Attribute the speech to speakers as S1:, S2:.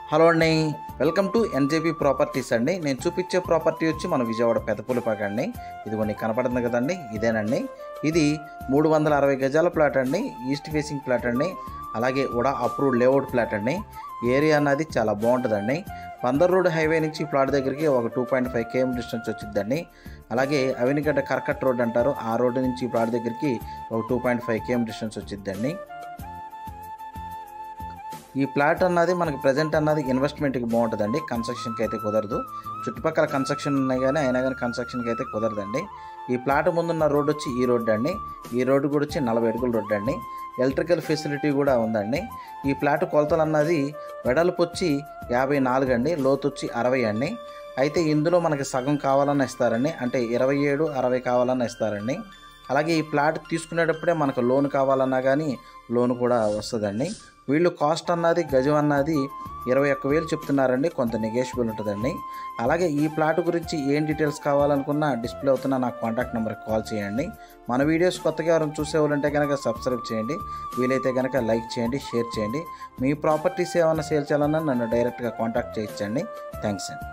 S1: Hello అండి, welcome to NJP properties అండి. నేను చూపించే ప్రాపర్టీ వచ్చి మన విజయవాడ పెదపులిపాక అండి. ఇదిగోండి కనపడుతుంది కదండి, ఇదేనండి. ఇది 360 గజాల ప్లాట్ అండి, ఈస్ట్ ఫేసింగ్ ప్లాట్ అండి. అలాగే కూడా అప్రూవ్డ్ లేఅవుట్ ప్లాట్ అండి. ఏరియా అన్నది చాలా బాగుంటుందండి. బందర్ రోడ్ హైవే నుంచి ప్లాట్ దగ్గరికి ఒక 2.5 km డిస్టెన్స్ వచ్చిందండి. అలాగే అవినిగడ్డ కర్కట్ రోడ్ అంటారు, ఆ రోడ్డు నుంచి ప్లాట్ దగ్గరికి ఒక 2.5 km డిస్టెన్స్ వచ్చిందండి. ఈ ప్లాట్ అన్నది మనకి ప్రజెంట్ అన్నది ఇన్వెస్ట్మెంట్కి బాగుంటుందండి, కన్స్ట్రక్షన్కి అయితే కుదరదు. చుట్టుపక్కల కన్స్ట్రక్షన్ ఉన్నాయి కానీ అయినా కానీ కన్స్ట్రక్షన్కి అయితే కుదరదండి. ఈ ప్లాట్ ముందున్న రోడ్డు వచ్చి ఈ రోడ్డు అండి. ఈ రోడ్డు కూడా వచ్చి 40 అడుగుల రోడ్డు అండి. ఎలక్ట్రికల్ ఫెసిలిటీ కూడా ఉందండి. ఈ ప్లాట్ కొలతలు అన్నది వెడల్పు వచ్చి 54 అండి, లోతు వచ్చి 60 అండి. అయితే ఇందులో మనకి సగం కావాలన్నా ఇస్తారండి, అంటే 27, 60 కావాలన్నా ఇస్తారండి. అలాగే ఈ ప్లాట్ తీసుకునేటప్పుడే మనకు లోన్ కావాలన్నా కానీ లోన్ కూడా వస్తుందండి. వీళ్ళు కాస్ట్ అన్నది గజం అన్నది 21,000 చెప్తున్నారండి, కొంత నెగోషియబుల్ ఉంటుందండి. అలాగే ఈ ప్లాట్ గురించి ఏం డీటెయిల్స్ కావాలనుకున్నా డిస్ప్లే అవుతున్న నాకు కాంటాక్ట్ నెంబర్కి కాల్ చేయండి. మన వీడియోస్ కొత్తగా ఎవరైనా చూసేవాళ్ళంటే కనుక సబ్స్క్రైబ్ చేయండి, వీలైతే కనుక లైక్ చేయండి, షేర్ చేయండి. మీ ప్రాపర్టీస్ ఏమైనా సేల్ చేయాలన్నా నన్ను డైరెక్ట్గా కాంటాక్ట్ చేయొచ్చండి. థ్యాంక్స్ అండి.